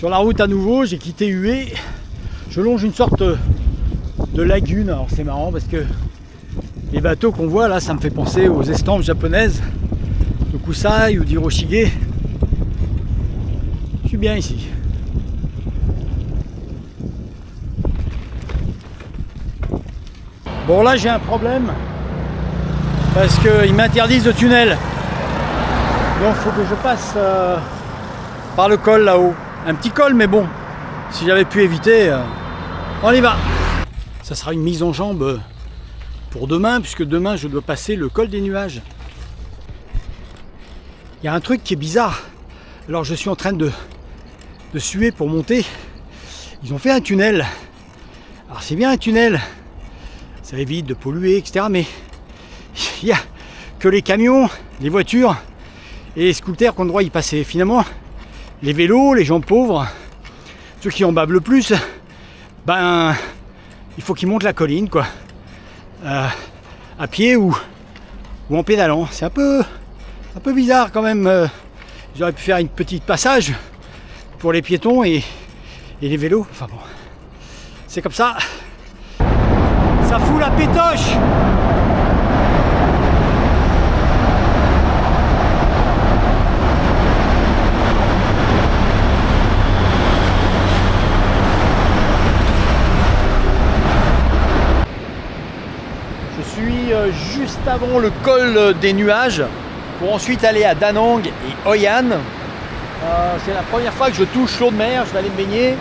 Sur la route à nouveau, j'ai quitté Hue. Je longe une sorte de lagune. Alors c'est marrant parce que les bateaux qu'on voit là, ça me fait penser aux estampes japonaises de Kusai ou d'Hiroshige. Je suis bien ici. Bon là j'ai un problème parce qu'ils m'interdisent de tunnel. Donc il faut que je passe par le col là-haut. Un petit col mais bon, si j'avais pu éviter, on y va. Ça sera une mise en jambe pour demain puisque demain je dois passer le col des nuages. Il y a un truc qui est bizarre. Alors je suis en train de suer pour monter. Ils ont fait un tunnel. Alors c'est bien un tunnel. Ça évite de polluer, etc. Mais il n'y a que les camions, les voitures et les scooters qui ont le droit d'y passer. Finalement, les vélos, les gens pauvres, ceux qui en bavent le plus, ben, il faut qu'ils montent la colline, quoi. À pied ou en pédalant. C'est un peu bizarre quand même. J'aurais pu faire une petite passage pour les piétons et les vélos. Enfin bon, c'est comme ça. Ça fout la pétoche. Je suis juste avant le col des nuages pour ensuite aller à Da Nang et Hoi An. C'est la première fois que je touche l'eau de mer, je vais aller me baigner.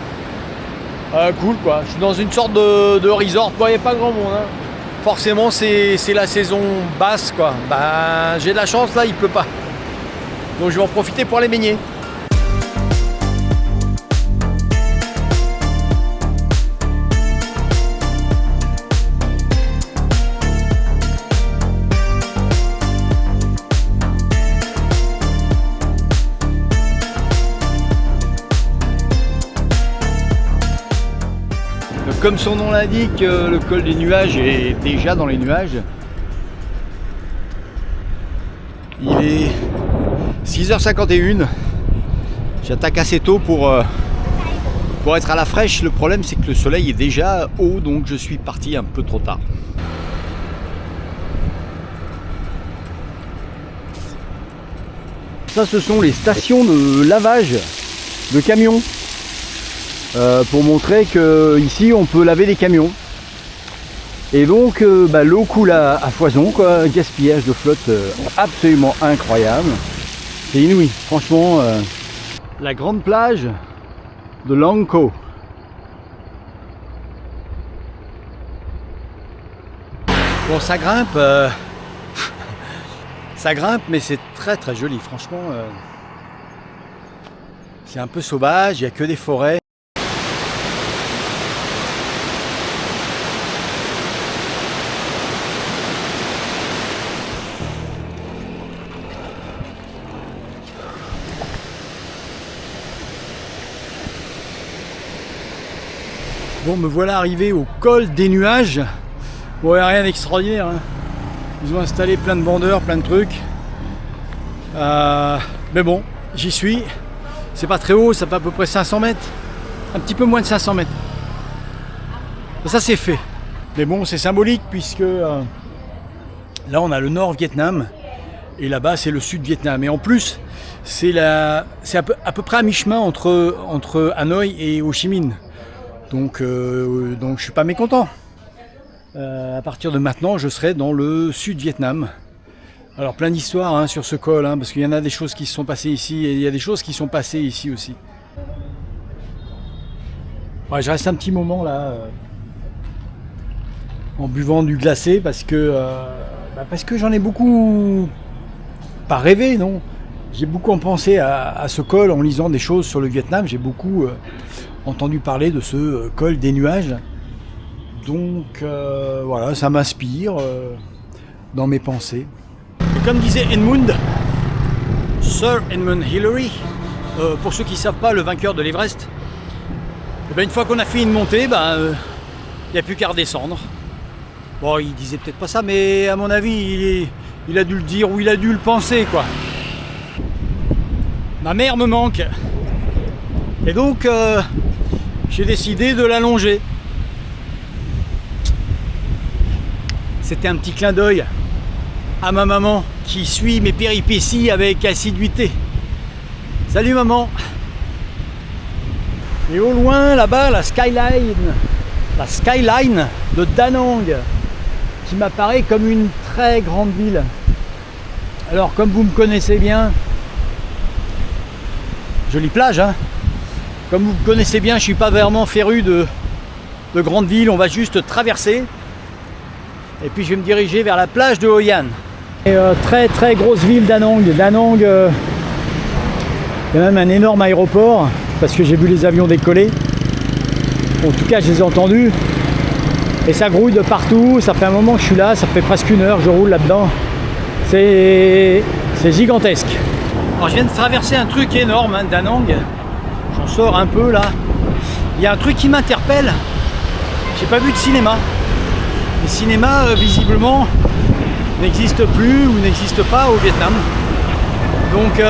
Cool quoi, je suis dans une sorte de resort, il n'y a pas grand monde. Hein. Forcément c'est la saison basse quoi. Bah, j'ai de la chance là, il pleut pas. Donc je vais en profiter pour aller baigner. Comme son nom l'indique, le col des nuages est déjà dans les nuages. Il est 6h51. J'attaque assez tôt pour être à la fraîche. Le problème c'est que le soleil est déjà haut, donc je suis parti un peu trop tard. Ça, ce sont les stations de lavage de camions. Pour montrer que ici on peut laver les camions. Et donc l'eau coule à foison quoi, gaspillage de flotte absolument incroyable. C'est inouï, franchement. La grande plage de Lang Ko. Bon ça grimpe, ça grimpe mais c'est très très joli franchement. C'est un peu sauvage, il n'y a que des forêts. Bon, me voilà arrivé au col des nuages. Bon, il n'y a rien d'extraordinaire. Hein. Ils ont installé plein de vendeurs, plein de trucs. Mais bon, j'y suis. C'est pas très haut, ça fait à peu près 500 mètres. Un petit peu moins de 500 mètres. Ça, c'est fait. Mais bon, c'est symbolique puisque là, on a le nord Vietnam. Et là-bas, c'est le sud Vietnam. Et en plus, c'est à peu près à mi-chemin entre Hanoï et Ho Chi Minh. Donc je suis pas mécontent. À partir de maintenant, je serai dans le sud Vietnam. Alors plein d'histoires hein, sur ce col, hein, parce qu'il y en a des choses qui se sont passées ici et il y a des choses qui sont passées ici aussi. Ouais, je reste un petit moment là en buvant du glacé parce que j'en ai beaucoup pas rêvé, non. J'ai beaucoup pensé à ce col en lisant des choses sur le Vietnam. J'ai beaucoup entendu parler de ce col des nuages. Donc voilà, ça m'inspire dans mes pensées. Et comme disait Edmund, Sir Edmund Hillary, pour ceux qui ne savent pas, le vainqueur de l'Everest, et ben une fois qu'on a fini de monter, il n'y a plus qu'à redescendre. Bon, il disait peut-être pas ça, mais à mon avis, il a dû le dire ou il a dû le penser, quoi. Ma mère me manque. Et donc j'ai décidé de l'allonger. C'était un petit clin d'œil à ma maman qui suit mes péripéties avec assiduité. Salut maman. Et au loin là-bas la skyline de Da Nang qui m'apparaît comme une très grande ville. Alors comme vous me connaissez bien, jolie plage hein. Comme vous me connaissez bien, je suis pas vraiment féru de grandes villes, on va juste traverser et puis je vais me diriger vers la plage de Hoi An. Et, très très grosse ville Da Nang. Da Nang, il y a même un énorme aéroport parce que j'ai vu les avions décoller. En tout cas je les ai entendus et ça grouille de partout, ça fait un moment que je suis là, ça fait presque 1 heure que je roule là-dedans. C'est gigantesque. Alors je viens de traverser un truc énorme hein, Da Nang. J'en sors un peu là. Il y a un truc qui m'interpelle. J'ai pas vu de cinéma. Les cinémas visiblement n'existent plus ou n'existent pas au Vietnam. Donc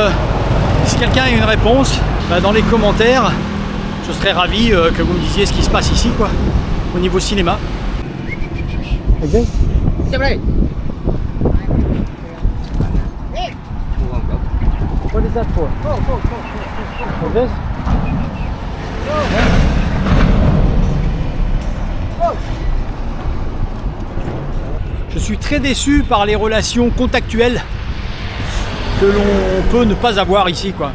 si quelqu'un a une réponse, dans les commentaires, je serais ravi que vous me disiez ce qui se passe ici quoi, au niveau cinéma. Okay. What is that for? For this? Je suis très déçu par les relations contactuelles que l'on peut ne pas avoir ici quoi.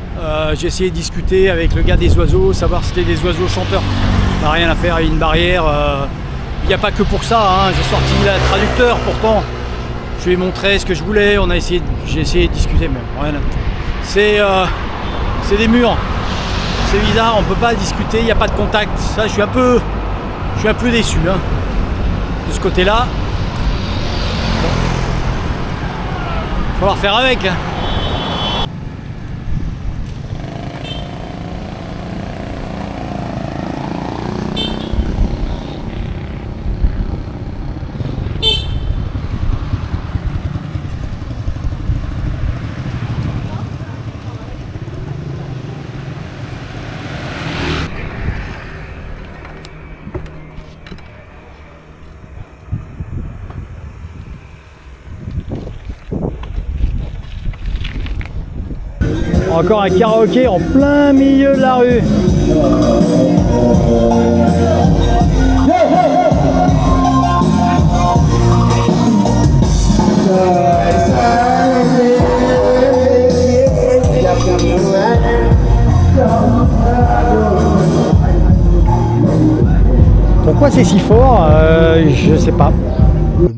J'ai essayé de discuter avec le gars des oiseaux, savoir si c'était des oiseaux chanteurs. Ça n'a rien à faire, il y a une barrière. Il n'y a pas que pour ça, hein. J'ai sorti le traducteur pourtant. Je lui ai montré ce que je voulais, j'ai essayé de discuter, mais rien. C'est des murs. C'est bizarre, on ne peut pas discuter, il n'y a pas de contact. Ça, je suis un peu déçu hein, de ce côté-là. Bon. Il va falloir faire avec. Hein. Encore un karaoké en plein milieu de la rue. Pourquoi c'est si fort je sais pas. Le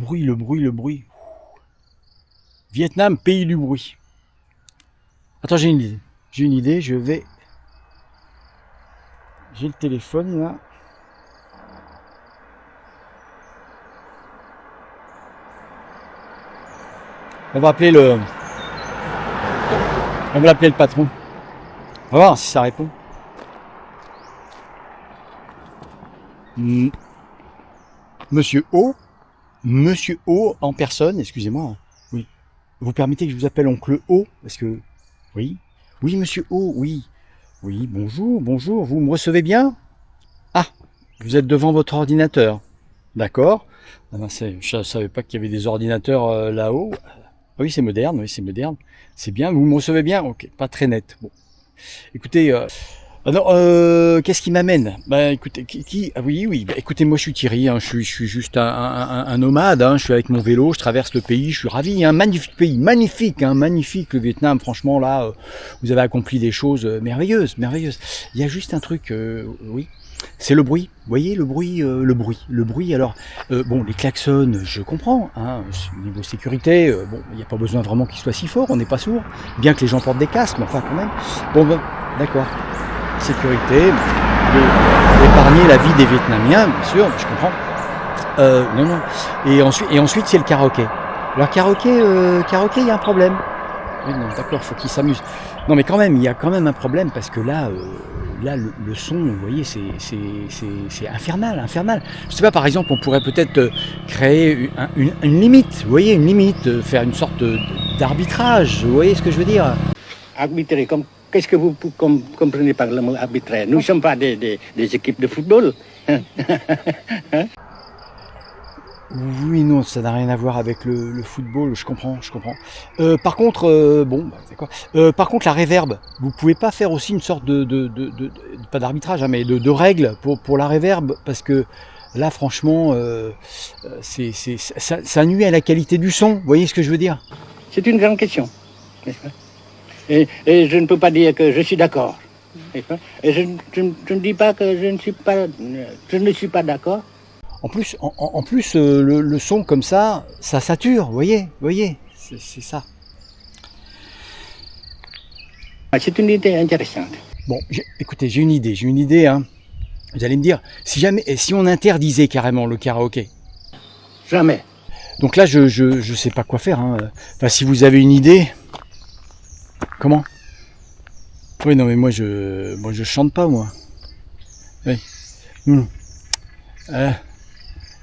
bruit. Vietnam, pays du bruit. Attends, j'ai une idée, j'ai le téléphone là. On va l'appeler le patron. On va voir si ça répond. Monsieur O en personne, excusez-moi. Oui. Vous permettez que je vous appelle oncle O parce que oui, monsieur O, oui. Oui, bonjour, vous me recevez bien? Ah, vous êtes devant votre ordinateur. D'accord. Je ne savais pas qu'il y avait des ordinateurs là-haut. Oui, c'est moderne, C'est bien, vous me recevez bien? Ok, pas très net. Bon. Écoutez, qu'est-ce qui m'amène? Écoutez, oui. Écoutez, moi je suis Thierry, hein, je suis juste un nomade, hein, je suis avec mon vélo, je traverse le pays, je suis ravi, un magnifique pays, magnifique le Vietnam, franchement là, vous avez accompli des choses merveilleuses. Il y a juste un truc, oui, c'est le bruit. Vous voyez le bruit. Alors, bon, les klaxons, je comprends, hein, niveau sécurité, bon, il n'y a pas besoin vraiment qu'ils soient si forts, on n'est pas sourd, bien que les gens portent des casques, mais enfin quand même. Bon, d'accord. Sécurité, d'épargner la vie des Vietnamiens, bien sûr, je comprends. Non. Et ensuite c'est le karaoké. Alors karaoké, il y a un problème. Oui, non, d'accord, faut qu'ils s'amusent. Non, mais quand même, il y a quand même un problème parce que là, le son, vous voyez, c'est infernal. Je sais pas, par exemple, on pourrait peut-être créer une limite. Vous voyez, une limite, faire une sorte d'arbitrage. Vous voyez ce que je veux dire? Arbitrer Qu'est-ce que vous comprenez par le mot arbitraire? Nous ne sommes pas des équipes de football. Oui, non, ça n'a rien à voir avec le football, je comprends. Par contre, d'accord. Par contre, la réverb, vous pouvez pas faire aussi une sorte pas d'arbitrage, hein, mais de règles pour la réverb, parce que là, franchement, ça nuit à la qualité du son. Vous voyez ce que je veux dire? C'est une grande question, n'est-ce pas? Et je ne peux pas dire que je suis d'accord. Et je ne dis pas que je ne suis pas d'accord. En plus, le son comme ça sature, vous voyez, c'est ça. C'est une idée intéressante. Bon, écoutez, j'ai une idée, hein. Vous allez me dire, si on interdisait carrément le karaoké. Jamais. Donc là, je sais pas quoi faire, hein. Enfin, si vous avez une idée, comment? Oui, non, mais moi je chante pas, moi. Oui.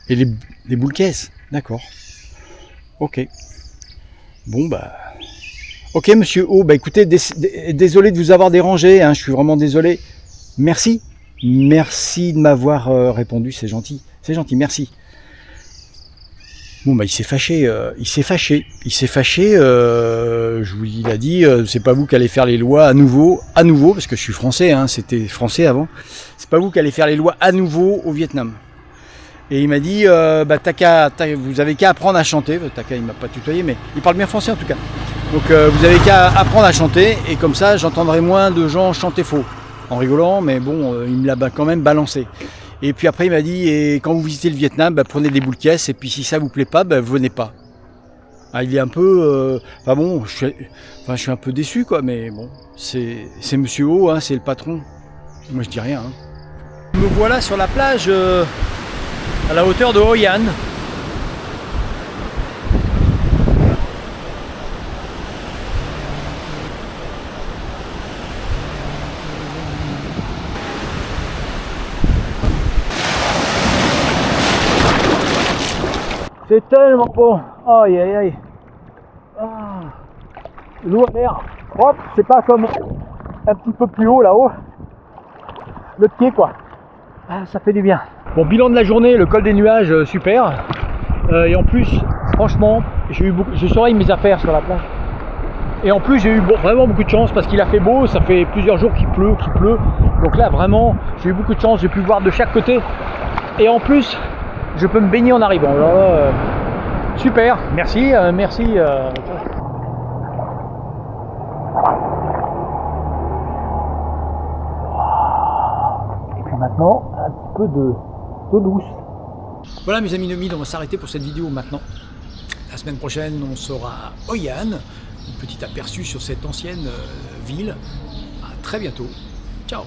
Et les boules caisses, d'accord. Ok. Bon, bah. Ok, monsieur O, bah écoutez, désolé de vous avoir dérangé, hein, je suis vraiment désolé. Merci. Merci de m'avoir répondu, c'est gentil, merci. Bon, bah il s'est fâché, il a dit, c'est pas vous qui allez faire les lois à nouveau, parce que je suis français, hein, c'était français avant, c'est pas vous qui allez faire les lois à nouveau au Vietnam. Et il m'a dit, vous avez qu'à apprendre à chanter. Taka, il m'a pas tutoyé, mais il parle bien français en tout cas. Donc vous avez qu'à apprendre à chanter, et comme ça j'entendrai moins de gens chanter faux. En rigolant, mais bon, il me l'a quand même balancé. Et puis après il m'a dit, et quand vous visitez le Vietnam, prenez des boules caisses, et puis si ça vous plaît pas, vous venez pas. Ah, il est un peu... je suis un peu déçu, quoi, mais bon, c'est Monsieur O, hein, c'est le patron. Moi je dis rien. Hein. Me voilà sur la plage... à la hauteur de Hoi An. C'est tellement bon. Aïe aïe aïe. Ah. L'eau a l'air propre, c'est pas comme un petit peu plus haut là-haut. Le pied quoi. Ah, ça fait du bien. Bon, bilan de la journée, le col des nuages, super. Et en plus, franchement, je surveille mes affaires sur la plage. Et en plus, j'ai eu vraiment beaucoup de chance parce qu'il a fait beau, ça fait plusieurs jours qu'il pleut. Donc là, vraiment, j'ai eu beaucoup de chance, j'ai pu voir de chaque côté. Et en plus, je peux me baigner en arrivant. Alors là, super, merci. Et puis maintenant, un petit peu d'eau douce. Voilà mes amis nomides, on va s'arrêter pour cette vidéo maintenant. La semaine prochaine, on sera à Hoi An, un petit aperçu sur cette ancienne ville. À très bientôt. Ciao.